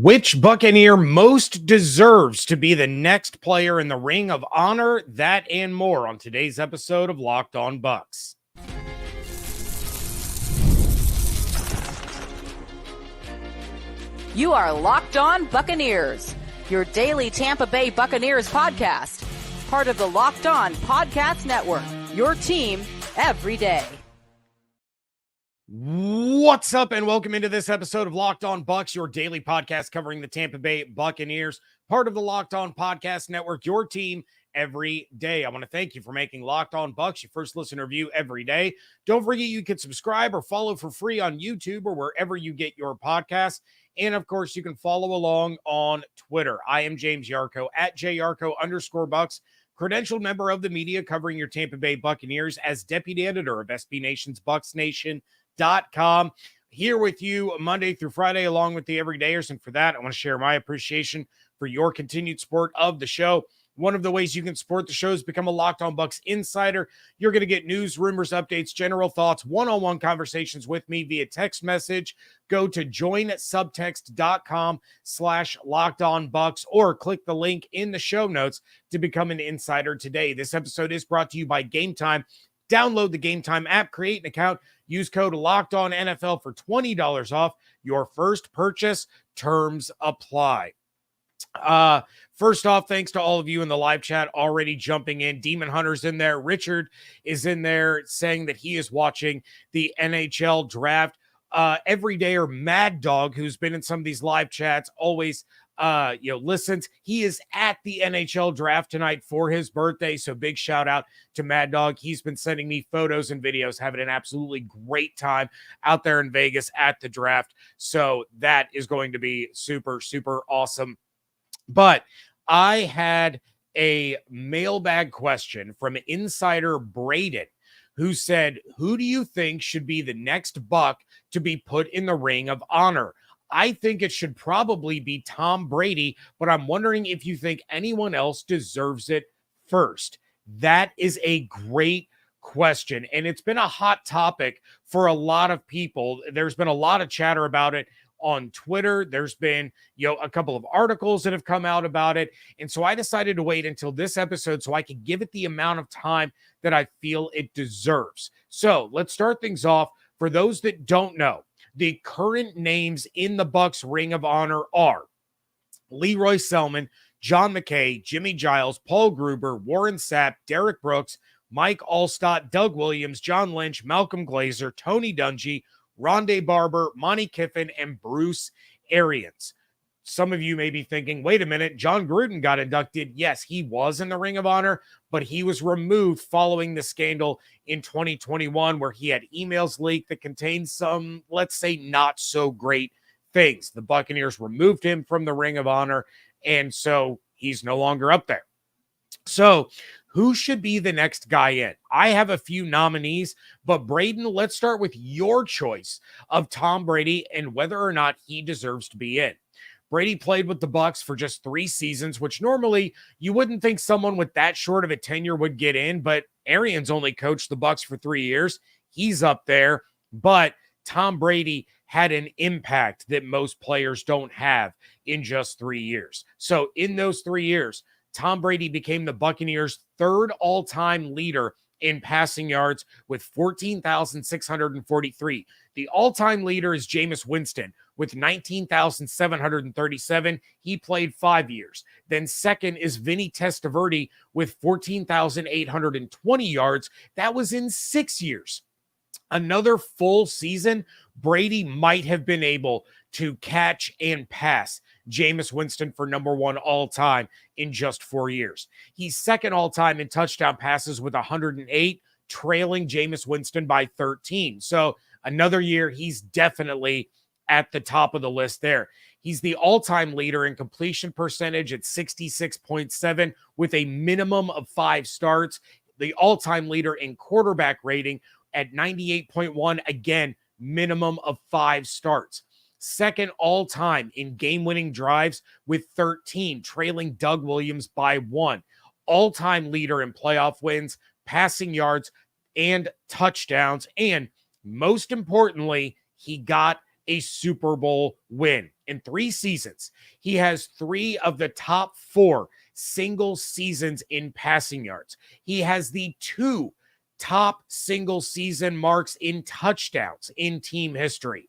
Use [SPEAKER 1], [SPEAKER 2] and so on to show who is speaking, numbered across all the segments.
[SPEAKER 1] Which Buccaneer most deserves to be the next player in the Ring of Honor? That and more on today's episode of Locked On Bucs.
[SPEAKER 2] You are Locked On Buccaneers, your daily Tampa Bay Buccaneers podcast. Part of the Locked On Podcast Network, your team every day.
[SPEAKER 1] What's up, and welcome into this episode of Locked On Bucs, your daily podcast covering the Tampa Bay Buccaneers, part of the Locked On Podcast Network, your team every day. I want to thank you for making Locked On Bucs your first listen or view every day. Don't forget you can subscribe or follow for free on YouTube or wherever you get your podcasts. And of course, you can follow along on Twitter. I am James Yarcho at @JYarcho_Bucs, credentialed member of the media covering your Tampa Bay Buccaneers as deputy editor of SB Nation's BucsNation.com. Here with you Monday through Friday, along with the everydayers. And for that, I want to share my appreciation for your continued support of the show. One of the ways you can support the show is become a Locked On Bucs insider. You're going to get news, rumors, updates, general thoughts, one-on-one conversations with me via text message. Go to joinsubtext.com/LockedOnBucs or click the link in the show notes to become an insider today. This episode is brought to you by Game Time. Download the Game Time app, create an account, use code LOCKEDONNFL for $20 off your first purchase. Terms apply. First off, thanks to all of you in the live chat already jumping in. Demon Hunter's in there. Richard is in there saying that he is watching the NHL draft. Everydayer Mad Dog, who's been in some of these live chats, always listens. He is at the NHL draft tonight for his birthday. So big shout out to Mad Dog. He's been sending me photos and videos, having an absolutely great time out there in Vegas at the draft. So that is going to be super, super awesome. But I had a mailbag question from insider Braden, who said, who do you think should be the next Buck to be put in the Ring of Honor? I think it should probably be Tom Brady, but I'm wondering if you think anyone else deserves it first. That is a great question, and it's been a hot topic for a lot of people. There's been a lot of chatter about it on Twitter. There's been, a couple of articles that have come out about it. And so I decided to wait until this episode so I could give it the amount of time that I feel it deserves. So let's start things off. For those that don't know, the current names in the Bucs Ring of Honor are Leroy Selman, John McKay, Jimmy Giles, Paul Gruber, Warren Sapp, Derek Brooks, Mike Allstott, Doug Williams, John Lynch, Malcolm Glazer, Tony Dungy, Rondé Barber, Monty Kiffin, and Bruce Arians. Some of you may be thinking, wait a minute, John Gruden got inducted. Yes, he was in the Ring of Honor, but he was removed following the scandal in 2021 where he had emails leaked that contained some, let's say, not so great things. The Buccaneers removed him from the Ring of Honor, and so he's no longer up there. So who should be the next guy in? I have a few nominees, but Braden, let's start with your choice of Tom Brady and whether or not he deserves to be in. Brady played with the Bucs for just 3 seasons, which normally you wouldn't think someone with that short of a tenure would get in, but Arians only coached the Bucs for 3 years. He's up there, but Tom Brady had an impact that most players don't have in just 3 years. So in those 3 years, Tom Brady became the Buccaneers' third all-time leader in passing yards with 14,643. The all-time leader is Jameis Winston with 19,737. He played 5 years. Then second is Vinny Testaverde with 14,820 yards. That was in 6 years. Another full season, Brady might have been able to catch and pass Jameis Winston for number 1 all-time in just 4 years. He's second all-time in touchdown passes with 108, trailing Jameis Winston by 13. So another year, he's definitely at the top of the list there. He's the all-time leader in completion percentage at 66.7 with a minimum of 5 starts. The all-time leader in quarterback rating at 98.1, again, minimum of 5 starts. Second all-time in game-winning drives with 13, trailing Doug Williams by 1. All-time leader in playoff wins, passing yards, and touchdowns. And most importantly, he got a Super Bowl win. In 3 seasons, he has 3 of the top 4 single seasons in passing yards. He has the 2 top single season marks in touchdowns in team history.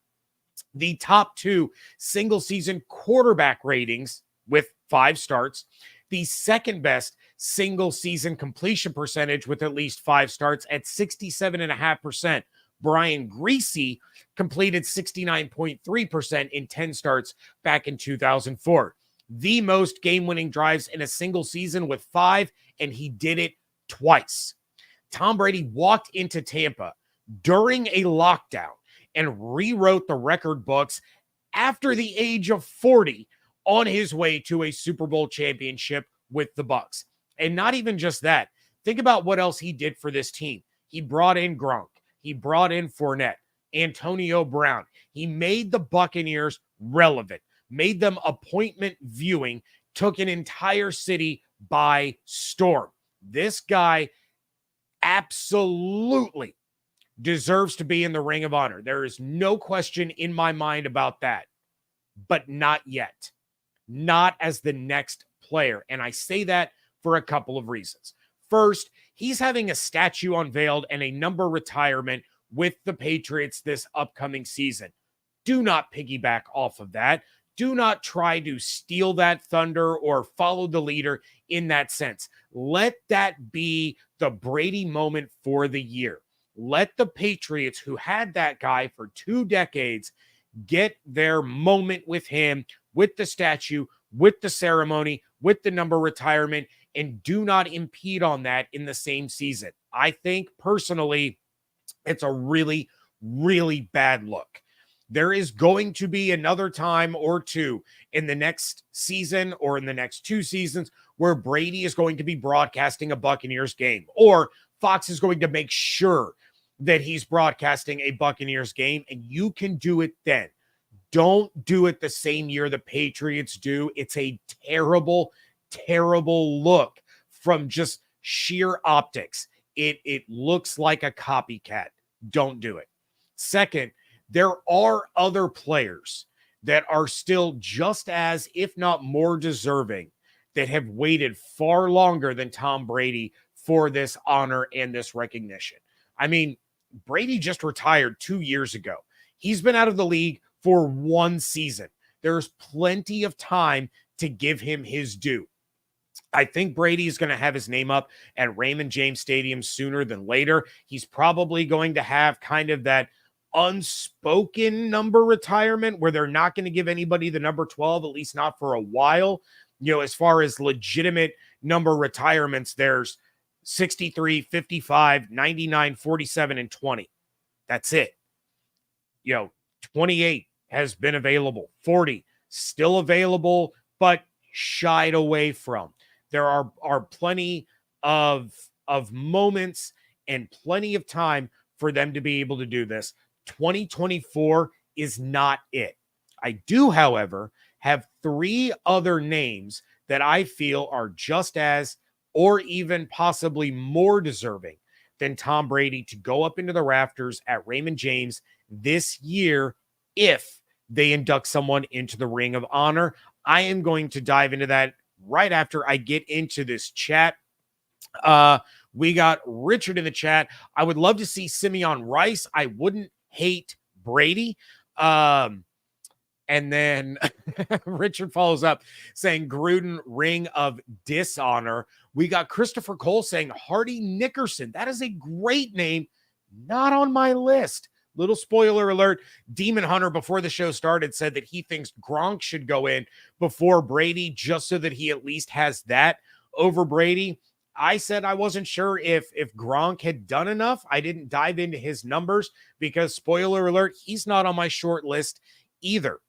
[SPEAKER 1] The top 2 single season quarterback ratings with 5 starts. The second best single season completion percentage with at least 5 starts at 67.5%. Brian Greasy completed 69.3% in 10 starts back in 2004. The most game-winning drives in a single season with 5, and he did it twice. Tom Brady walked into Tampa during a lockdown and rewrote the record books after the age of 40 on his way to a Super Bowl championship with the Bucs. And not even just that. Think about what else he did for this team. He brought in Gronk. He brought in Fournette, Antonio Brown. He made the Buccaneers relevant, made them appointment viewing, took an entire city by storm. This guy absolutely deserves to be in the Ring of Honor. There is no question in my mind about that, but not yet. Not as the next player. And I say that for a couple of reasons. First, he's having a statue unveiled and a number retirement with the Patriots this upcoming season. Do not piggyback off of that. Do not try to steal that thunder or follow the leader in that sense. Let that be the Brady moment for the year. Let the Patriots, who had that guy for 2 decades, get their moment with him, with the statue, with the ceremony, with the number retirement, and do not impede on that in the same season. I think personally, it's a really, really bad look. There is going to be another time or two in the next season or in the next 2 seasons where Brady is going to be broadcasting a Buccaneers game, or Fox is going to make sure that he's broadcasting a Buccaneers game, and you can do it then. Don't do it the same year the Patriots do. It's a terrible, terrible look from just sheer optics. It looks like a copycat. Don't do it. Second, there are other players that are still just as, if not more deserving, that have waited far longer than Tom Brady for this honor and this recognition. I mean, Brady just retired 2 years ago. He's been out of the league for 1 season. There's plenty of time to give him his due. I think Brady is going to have his name up at Raymond James Stadium sooner than later. He's probably going to have kind of that unspoken number retirement where they're not going to give anybody the number 12, at least not for a while. You know, as far as legitimate number retirements, there's 63, 55, 99, 47, and 20. That's it. You know, 28 has been available. 40 still available, but shied away from. There are plenty of moments and plenty of time for them to be able to do this. 2024 is not it. I do, however, have 3 other names that I feel are just as, or even possibly more deserving than Tom Brady to go up into the rafters at Raymond James this year if they induct someone into the Ring of Honor. I am going to dive into that right after I get into this chat. We got Richard in the chat. I would love to see Simeon Rice. I wouldn't hate Brady. And then Richard follows up saying Gruden Ring of Dishonor. We got Christopher Cole saying Hardy Nickerson. That is a great name. Not on my list. Little spoiler alert. Demon Hunter, before the show started, said that he thinks Gronk should go in before Brady just so that he at least has that over Brady. I said I wasn't sure if Gronk had done enough. I didn't dive into his numbers because, spoiler alert, he's not on my short list either.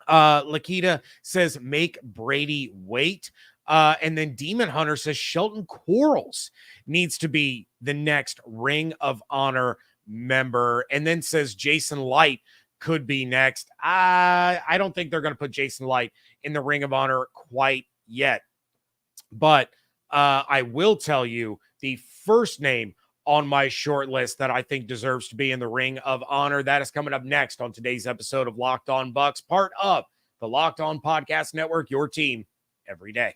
[SPEAKER 1] Lakita says make Brady wait. And then Demon Hunter says Shelton Quarles needs to be the next Ring of Honor member, and then says Jason Light could be next. I don't think they're going to put Jason Light in the Ring of Honor quite yet, but I will tell you the first name on my short list that I think deserves to be in the Ring of Honor. That is coming up next on today's episode of Locked On Bucs, part of the Locked On Podcast Network, your team every day.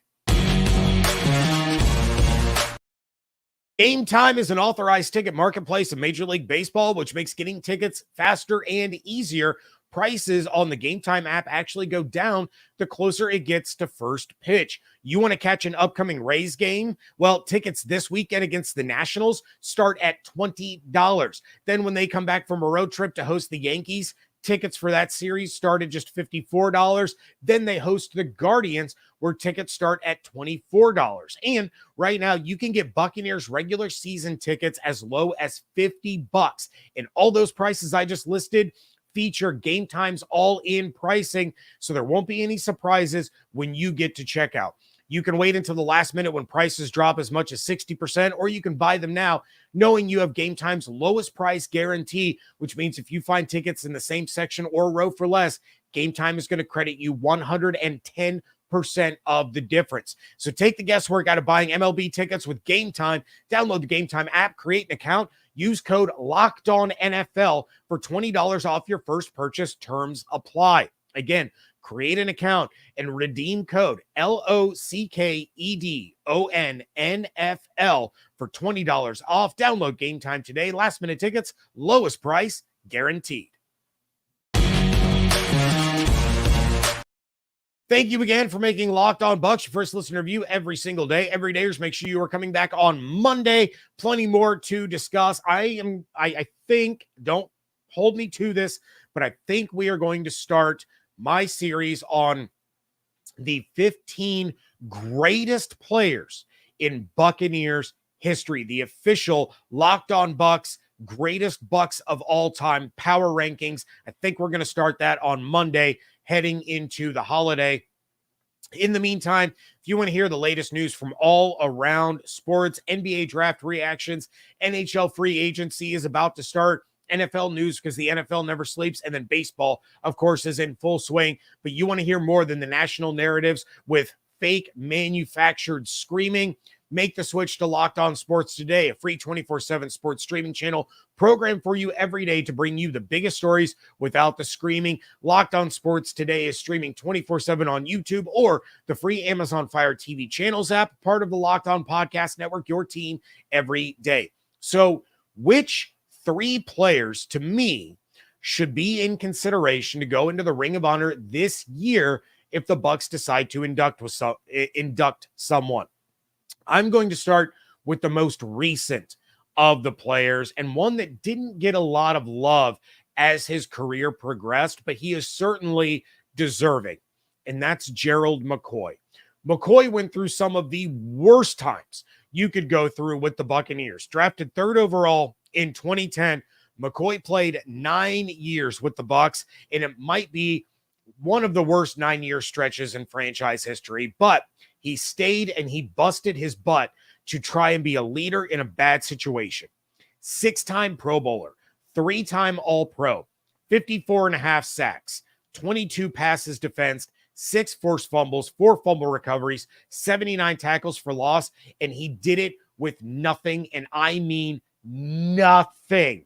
[SPEAKER 1] Game Time is an authorized ticket marketplace of Major League Baseball, which makes getting tickets faster and easier. Prices on the Game Time app actually go down the closer it gets to first pitch. You want to catch an upcoming Rays game? Well, tickets this weekend against the Nationals start at $20. Then when they come back from a road trip to host the Yankees, tickets for that series start at just $54. Then they host the Guardians, where tickets start at $24. And right now, you can get Buccaneers regular season tickets as low as $50. And all those prices I just listed feature Game Time's all-in pricing, so there won't be any surprises when you get to checkout. You can wait until the last minute when prices drop as much as 60%, or you can buy them now knowing you have Game Time's lowest price guarantee, which means if you find tickets in the same section or row for less, Game Time is going to credit you 110% of the difference. So take the guesswork out of buying MLB tickets with Game Time. Download the Game Time app, create an account, use code LOCKEDONNFL for $20 off your first purchase. Terms apply. Again, create an account and redeem code LOCKEDONNFL for $20 off. Download Game Time today. Last minute tickets, lowest price guaranteed. Thank you again for making Locked On Bucs your first listener review every single day. Every day, make sure you are coming back on Monday. Plenty more to discuss. I think, don't hold me to this, but I think we are going to start my series on the 15 greatest players in Buccaneers history, the official Locked On Bucs greatest Bucs of all time power rankings. I think we're going to start that on Monday, heading into the holiday. In the meantime, if you want to hear the latest news from all around sports, NBA draft reactions, NHL free agency is about to start, NFL news because the NFL never sleeps, and then baseball, of course, is in full swing. But you want to hear more than the national narratives with fake manufactured screaming? Make the switch to Locked On Sports today, a free 24/7 sports streaming channel programmed for you every day to bring you the biggest stories without the screaming. Locked On Sports today is streaming 24/7 on YouTube or the free Amazon Fire TV channels app, part of the Locked On Podcast Network, your team every day. So which three players, to me, should be in consideration to go into the Ring of Honor this year if the Bucs decide to induct someone? I'm going to start with the most recent of the players, and one that didn't get a lot of love as his career progressed, but he is certainly deserving, and that's Gerald McCoy. McCoy went through some of the worst times you could go through with the Buccaneers. Drafted third overall in 2010, McCoy played 9 years with the Bucs, and it might be one of the worst 9-year stretches in franchise history, but he stayed and he busted his butt to try and be a leader in a bad situation. 6-time Pro Bowler, 3-time All-Pro, 54.5 sacks, 22 passes defensed, 6 forced fumbles, 4 fumble recoveries, 79 tackles for loss, and he did it with nothing, and I mean nothing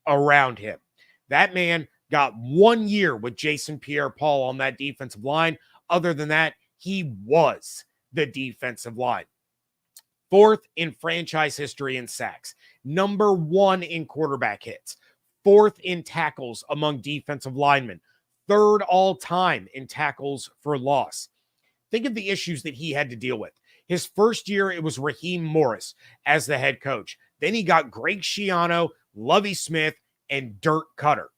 [SPEAKER 1] around him. That man got 1 year with Jason Pierre-Paul on that defensive line. Other than that, he was the defensive line. 4th in franchise history in sacks, number 1 in quarterback hits, 4th in tackles among defensive linemen, 3rd all time in tackles for loss. Think of the issues that he had to deal with. His first year, it was Raheem Morris as the head coach. Then he got Greg Schiano, Lovie Smith, and Dirk Cutter.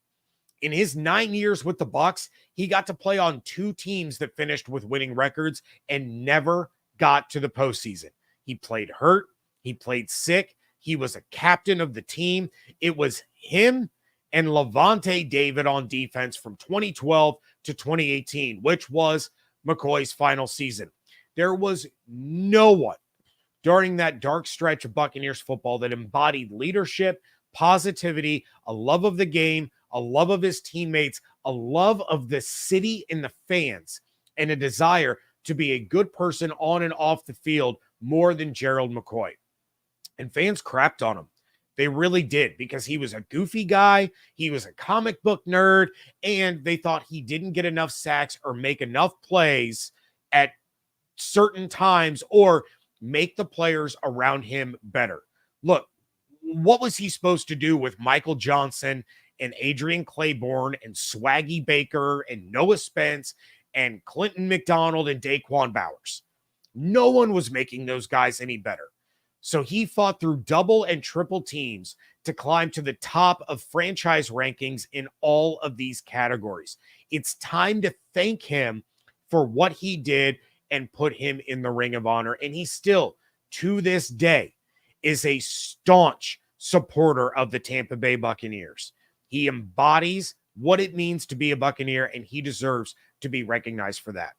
[SPEAKER 1] In his 9 years with the Bucs, he got to play on 2 teams that finished with winning records and never got to the postseason. He played hurt. He played sick. He was a captain of the team. It was him and Levante David on defense from 2012 to 2018, which was McCoy's final season. There was no one during that dark stretch of Buccaneers football that embodied leadership, positivity, a love of the game, a love of his teammates, a love of the city and the fans, and a desire to be a good person on and off the field more than Gerald McCoy. And fans crapped on him. They really did, because he was a goofy guy. He was a comic book nerd, and they thought he didn't get enough sacks or make enough plays at certain times or make the players around him better. Look, what was he supposed to do with Michael Johnson and Adrian Claiborne and Swaggy Baker and Noah Spence and Clinton McDonald and Daquan Bowers? No one was making those guys any better. So he fought through double and triple teams to climb to the top of franchise rankings in all of these categories. It's time to thank him for what he did and put him in the Ring of Honor. And he still, to this day, is a staunch supporter of the Tampa Bay Buccaneers. He embodies what it means to be a Buccaneer, and he deserves to be recognized for that.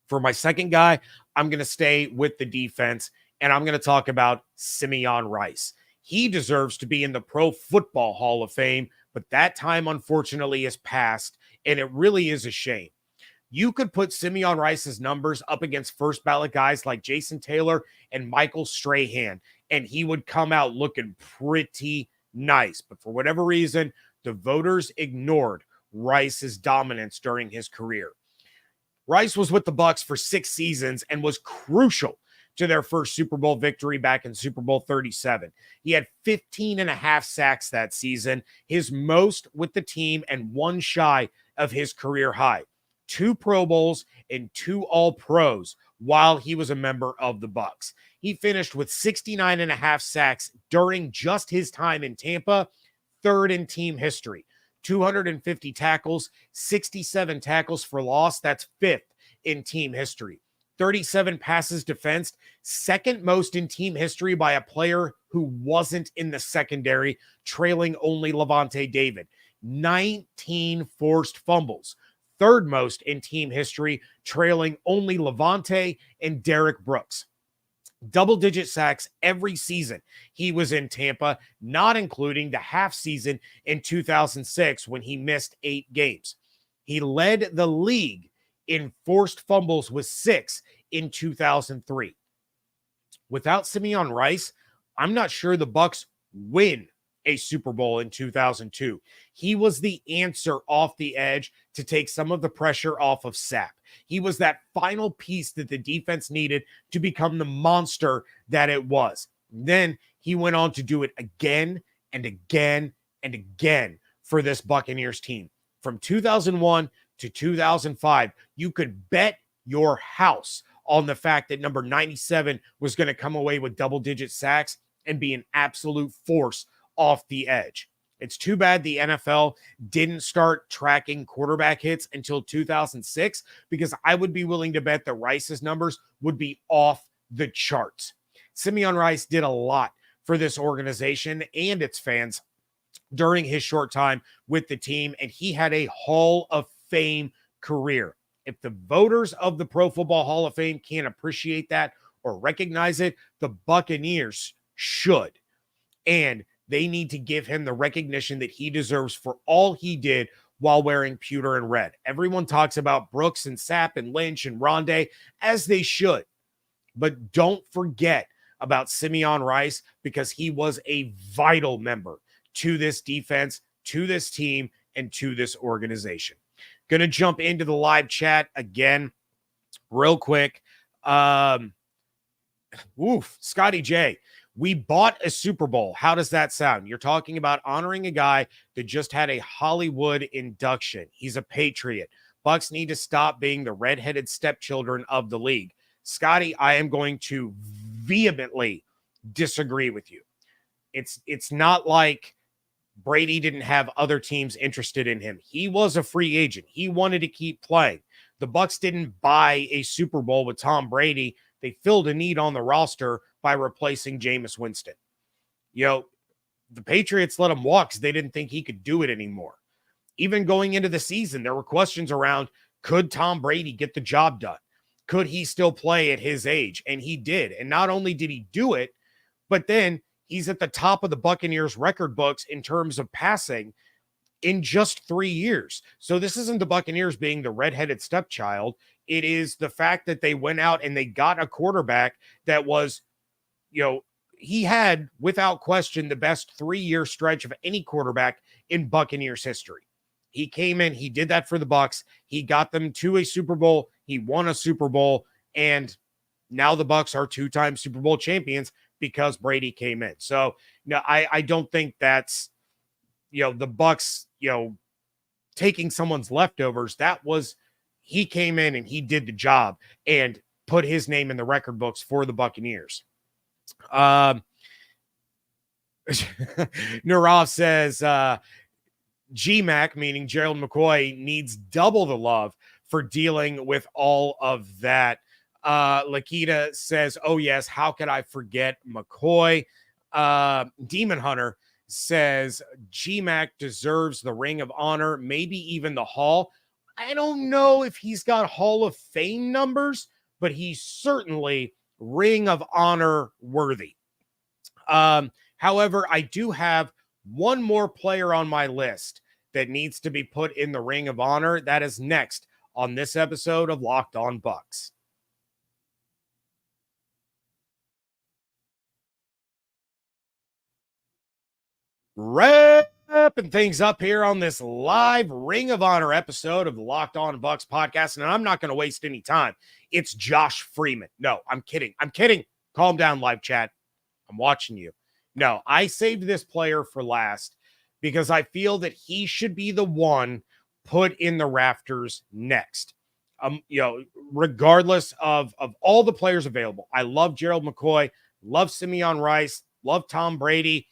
[SPEAKER 1] For my second guy, I'm going to stay with the defense, and I'm going to talk about Simeon Rice. He deserves to be in the Pro Football Hall of Fame, but that time, unfortunately, is past, and it really is a shame. You could put Simeon Rice's numbers up against first ballot guys like Jason Taylor and Michael Strahan, and he would come out looking pretty nice. But for whatever reason, the voters ignored Rice's dominance during his career. Rice was with the Bucs for 6 seasons and was crucial to their first Super Bowl victory back in Super Bowl 37. He had 15 and a half sacks that season, his most with the team and one shy of his career high. 2 Pro Bowls and 2 All-Pros while he was a member of the Bucs. He finished with 69 and a half sacks during just his time in Tampa, third in team history. 250 tackles, 67 tackles for loss. That's fifth in team history. 37 passes defensed, second most in team history by a player who wasn't in the secondary, trailing only Levante David. 19 forced fumbles, third most in team history, trailing only Levante and Derek Brooks. Double-digit sacks every season he was in Tampa, not including the half season in 2006 when he missed 8 games. He led the league in forced fumbles with 6 in 2003. Without Simeon Rice, I'm not sure the Bucs win a Super Bowl in 2002. He was the answer off the edge to take some of the pressure off of Sapp. He was that final piece that the defense needed to become the monster that it was. Then he went on to do it again and again and again for this Buccaneers team. From 2001 to 2005, you could bet your house on the fact that number 97 was going to come away with double-digit sacks and be an absolute force off the edge. It's too bad the NFL didn't start tracking quarterback hits until 2006, because I would be willing to bet that Rice's numbers would be off the charts. Simeon Rice did a lot for this organization and its fans during his short time with the team, and he had a Hall of Fame career. If the voters of the Pro Football Hall of Fame can't appreciate that or recognize it, the Buccaneers should. And they need to give him the recognition that he deserves for all he did while wearing pewter and red. Everyone talks about Brooks and Sapp and Lynch and Rondé, as they should. But don't forget about Simeon Rice, because he was a vital member to this defense, to this team, and to this organization. Going to jump into the live chat again real quick. Scotty J. We bought a Super Bowl. How does that sound? You're talking about honoring a guy that just had a Hollywood induction. He's a Patriot. Bucs need to stop being the redheaded stepchildren of the league. Scotty, I am going to vehemently disagree with you. It's not like Brady didn't have other teams interested in him. He was a free agent. He wanted to keep playing. The Bucs didn't buy a Super Bowl with Tom Brady. They filled a need on the roster by replacing Jameis Winston. The Patriots let him walk because they didn't think he could do it anymore. Even going into the season, there were questions around, could Tom Brady get the job done? Could he still play at his age? And he did. And not only did he do it, but then he's at the top of the Buccaneers record books in terms of passing in just 3 years. So this isn't the Buccaneers being the redheaded stepchild. It is the fact that they went out and they got a quarterback that was, he had, without question, the best 3-year stretch of any quarterback in Buccaneers history. He came in, he did that for the Bucs. He got them to a Super Bowl. He won a Super Bowl, and now the Bucs are 2-time Super Bowl champions because Brady came in. So, I don't think that's, the Bucs, taking someone's leftovers. That was, he came in and he did the job and put his name in the record books for the Buccaneers. Nurav says, GMAC, meaning Gerald McCoy, needs double the love for dealing with all of that. Lakita says, oh yes, how could I forget McCoy? Demon Hunter says GMAC deserves the Ring of Honor, maybe even the Hall. I don't know if he's got Hall of Fame numbers, but he's certainly Ring of Honor worthy. However, I do have one more player on my list that needs to be put in the Ring of Honor. That is next on this episode of Locked On Bucs. Wrapping things up here on this live Ring of Honor episode of the Locked On Bucs podcast, and I'm not going to waste any time. It's Josh Freeman. No, I'm kidding. Calm down, live chat. I'm watching you. No, I saved this player for last because I feel that he should be the one put in the rafters next. Regardless of all the players available. I love Gerald McCoy, love Simeon Rice, love Tom Brady.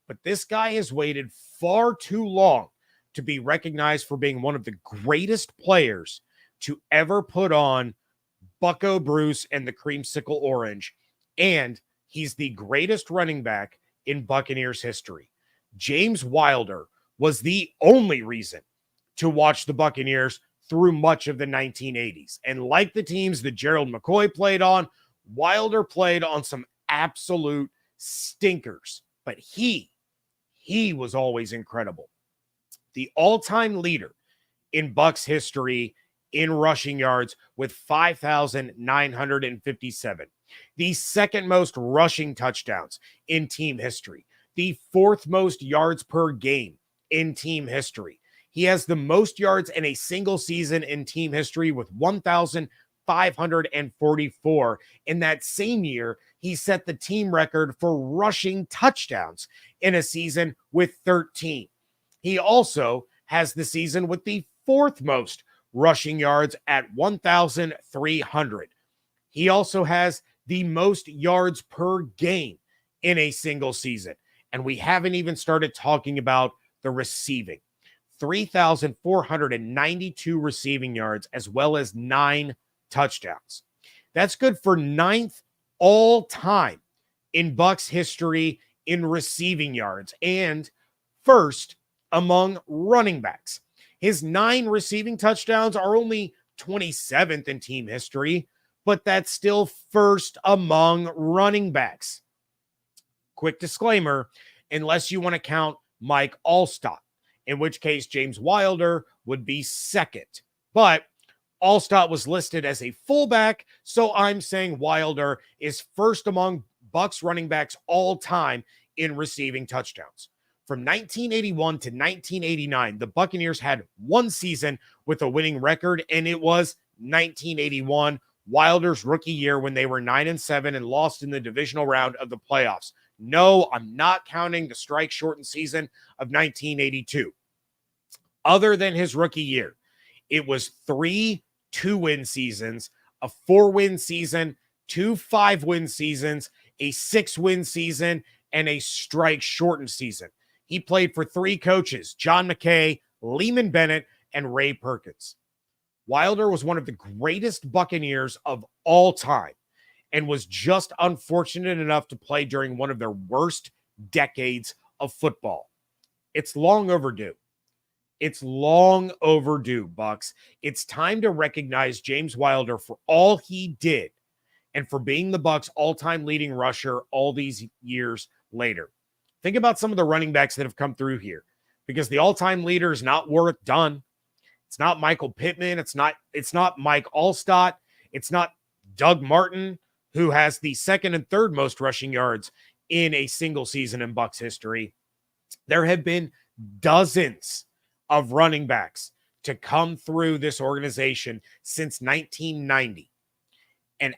[SPEAKER 1] But this guy has waited far too long to be recognized for being one of the greatest players to ever put on Bucco Bruce and the Creamsicle Orange. And he's the greatest running back in Buccaneers history. James Wilder was the only reason to watch the Buccaneers through much of the 1980s. And like the teams that Gerald McCoy played on, Wilder played on some absolute stinkers. But he was always incredible. The all-time leader in Bucs history in rushing yards with 5,957. The second most rushing touchdowns in team history. The fourth most yards per game in team history. He has the most yards in a single season in team history with 1,544. In that same year, he set the team record for rushing touchdowns in a season with 13. He also has the season with the fourth most rushing yards at 1,300. He also has the most yards per game in a single season. And we haven't even started talking about the receiving. 3,492 receiving yards, as well as 9 touchdowns. That's good for 9th all time in Bucs history in receiving yards and first among running backs. His 9 receiving touchdowns are only 27th in team history, but that's still first among running backs. Quick disclaimer, unless you want to count Mike Allstott, in which case James Wilder would be second. But Allstott was listed as a fullback, so I'm saying Wilder is first among Bucs running backs all time in receiving touchdowns. From 1981 to 1989, the Buccaneers had one season with a winning record, and it was 1981, Wilder's rookie year, when they were 9-7 and lost in the divisional round of the playoffs. No, I'm not counting the strike-shortened season of 1982. Other than his rookie year, it was 3 2-win seasons, a 4-win season, 2 5-win seasons, a 6-win season, and a strike-shortened season. He played for 3 coaches, John McKay, Lehman Bennett, and Ray Perkins. Wilder was one of the greatest Buccaneers of all time and was just unfortunate enough to play during one of their worst decades of football. It's long overdue. It's long overdue, Bucs. It's time to recognize James Wilder for all he did and for being the Bucs' all-time leading rusher all these years later. Think about some of the running backs that have come through here, because the all-time leader is not Warrick Dunn. It's not Michael Pittman. It's not Mike Allstott. It's not Doug Martin, who has the second and third most rushing yards in a single season in Bucs history. There have been dozens of running backs to come through this organization since 1990. And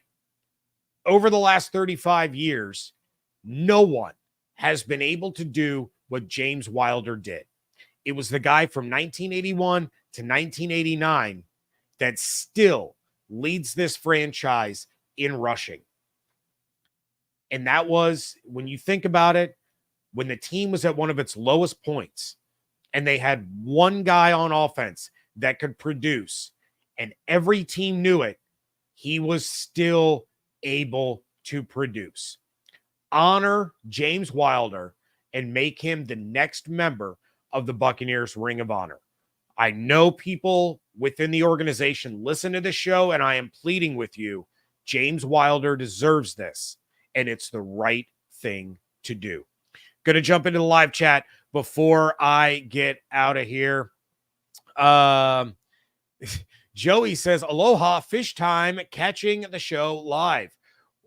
[SPEAKER 1] over the last 35 years, no one has been able to do what James Wilder did. It was the guy from 1981 to 1989 that still leads this franchise in rushing. And that was, when you think about it, when the team was at one of its lowest points and they had one guy on offense that could produce, and every team knew it, he was still able to produce. Honor James Wilder and make him the next member of the Buccaneers Ring of Honor. I know people within the organization listen to this show, and I am pleading with you. James Wilder deserves this, and it's the right thing to do. Going to jump into the live chat before I get out of here. Joey says, aloha, fish time, catching the show live.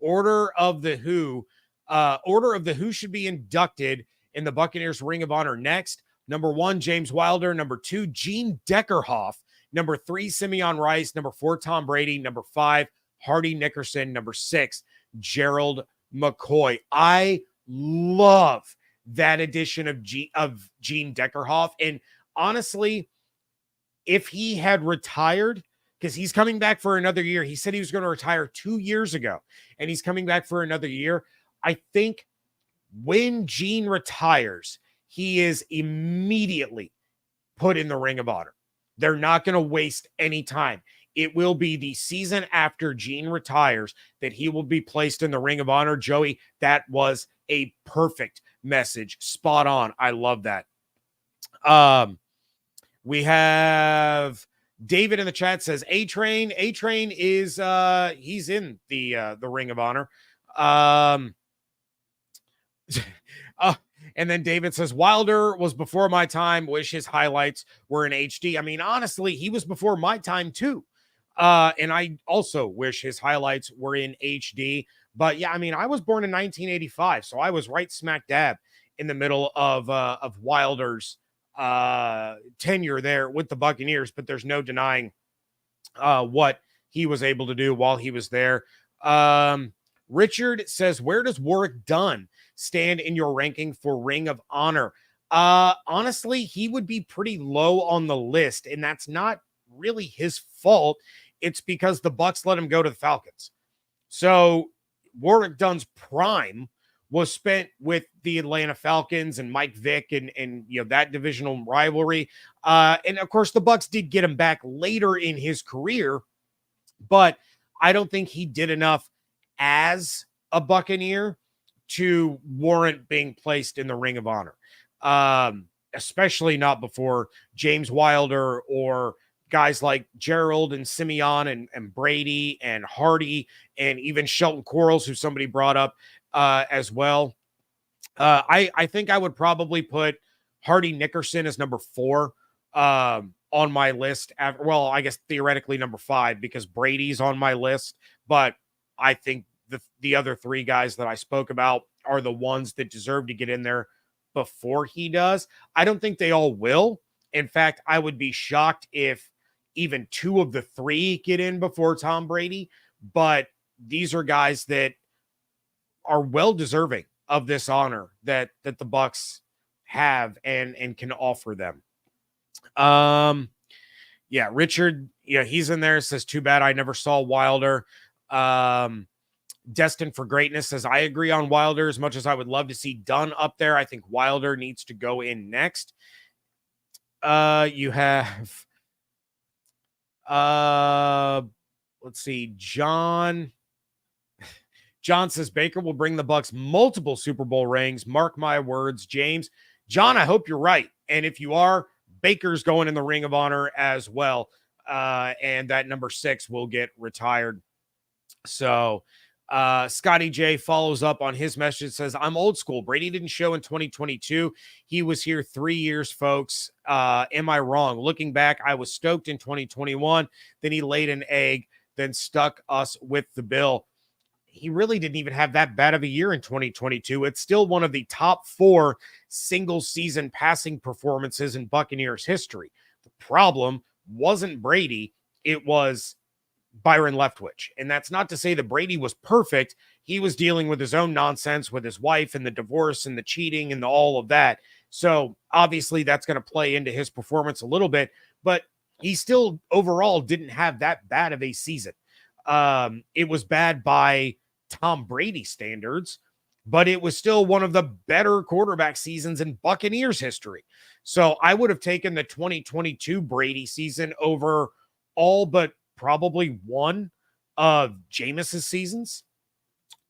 [SPEAKER 1] Order of the who should be inducted in the Buccaneers Ring of Honor next. Number 1, James Wilder. Number 2, Gene Deckerhoff. Number 3, Simeon Rice. Number 4, Tom Brady. Number 5, Hardy Nickerson. Number 6, Gerald McCoy. I love that addition of Gene Deckerhoff. And honestly, if he had retired, because he's coming back for another year. He said he was going to retire 2 years ago, and he's coming back for another year. I think when Gene retires, he is immediately put in the Ring of Honor. They're not going to waste any time. It will be the season after Gene retires that he will be placed in the Ring of Honor. Joey, that was a perfect message. Spot on. I love that. We have David in the chat says A-Train. A-Train is he's in the Ring of Honor. And then David says Wilder was before my time. Wish his highlights were in HD. I mean, honestly, he was before my time too. And I also wish his highlights were in HD. But yeah, I mean, I was born in 1985, so I was right smack dab in the middle of Wilder's tenure there with the Buccaneers. But there's no denying what he was able to do while he was there. Richard says, where does Warrick Dunn stand in your ranking for Ring of Honor? Honestly, he would be pretty low on the list, and that's not really his fault. It's because the Bucs let him go to the Falcons. So Warrick Dunn's prime was spent with the Atlanta Falcons and Mike Vick and you know, that divisional rivalry. And of course the Bucs did get him back later in his career, but I don't think he did enough as a Buccaneer to warrant being placed in the Ring of Honor. Especially not before James Wilder or guys like Gerald and Simeon and Brady and Hardy and even Shelton Quarles, who somebody brought up as well. I think I would probably put Hardy Nickerson as number 4 on my list. Well, I guess theoretically number 5 because Brady's on my list, but I think the other 3 guys that I spoke about are the ones that deserve to get in there before he does. I don't think they all will. In fact, I would be shocked if even 2 of the 3 get in before Tom Brady, but these are guys that are well deserving of this honor that the Bucs have and can offer them. Yeah, Richard, yeah, he's in there, says too bad I never saw Wilder. Destined for Greatness says I agree on Wilder as much as I would love to see Dunn up there. I think Wilder needs to go in next. You have let's see, John says Baker will bring the Bucs multiple Super Bowl rings. Mark my words, James. John, I hope you're right. And if you are, Baker's going in the Ring of Honor as well. And that number 6 will get retired. So Scotty J follows up on his message, says, I'm old school. Brady didn't show in 2022. He was here 3 years, folks. Am I wrong? Looking back, I was stoked in 2021. Then he laid an egg, then stuck us with the bill. he really didn't even have that bad of a year in 2022. It's still one of the top 4 single season passing performances in Buccaneers history. The problem wasn't Brady, it was Byron Leftwich. And that's not to say that Brady was perfect. He was dealing with his own nonsense with his wife and the divorce and the cheating and all of that. So obviously that's going to play into his performance a little bit, but he still overall didn't have that bad of a season. It was bad by Tom Brady standards, but it was still one of the better quarterback seasons in Buccaneers history. So I would have taken the 2022 Brady season over all but probably one of Jameis's seasons,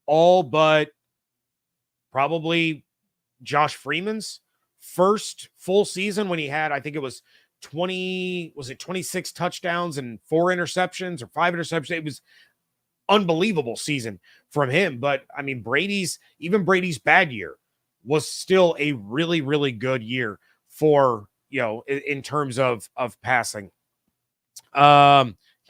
[SPEAKER 1] all but probably Josh Freeman's first full season when he had, I think it was 26 touchdowns and 4 interceptions or 5 interceptions. It was unbelievable season from him. But I mean, Brady's bad year was still a really, really good year for, in terms of passing.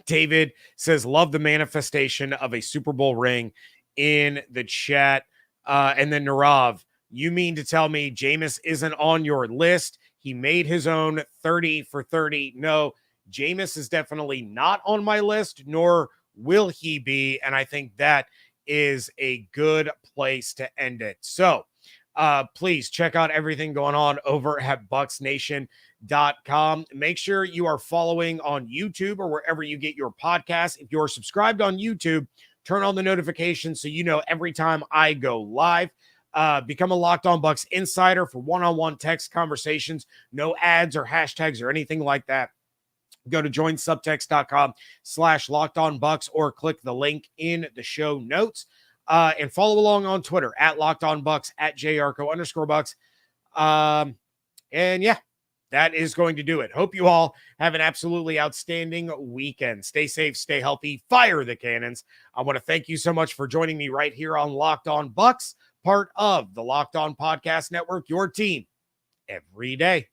[SPEAKER 1] David says, love the manifestation of a Super Bowl ring in the chat. And then Narav, you mean to tell me Jameis isn't on your list? He made his own 30 for 30. No, Jameis is definitely not on my list, nor will he be. And I think that is a good place to end it. So please check out everything going on over at bucksnation.com. Make sure you are following on YouTube or wherever you get your podcasts. If you're subscribed on YouTube, turn on the notifications so you know every time I go live. Become a Locked On Bucs insider for one-on-one text conversations, no ads or hashtags or anything like that. Go to joinsubtext.com/LockedOnBucs or click the link in the show notes. And follow along on Twitter at Locked On Bucs, at @JYarcho_Bucs. And yeah, that is going to do it. Hope you all have an absolutely outstanding weekend. Stay safe, stay healthy, fire the cannons. I want to thank you so much for joining me right here on Locked On Bucs, part of the Locked On Podcast Network, your team every day.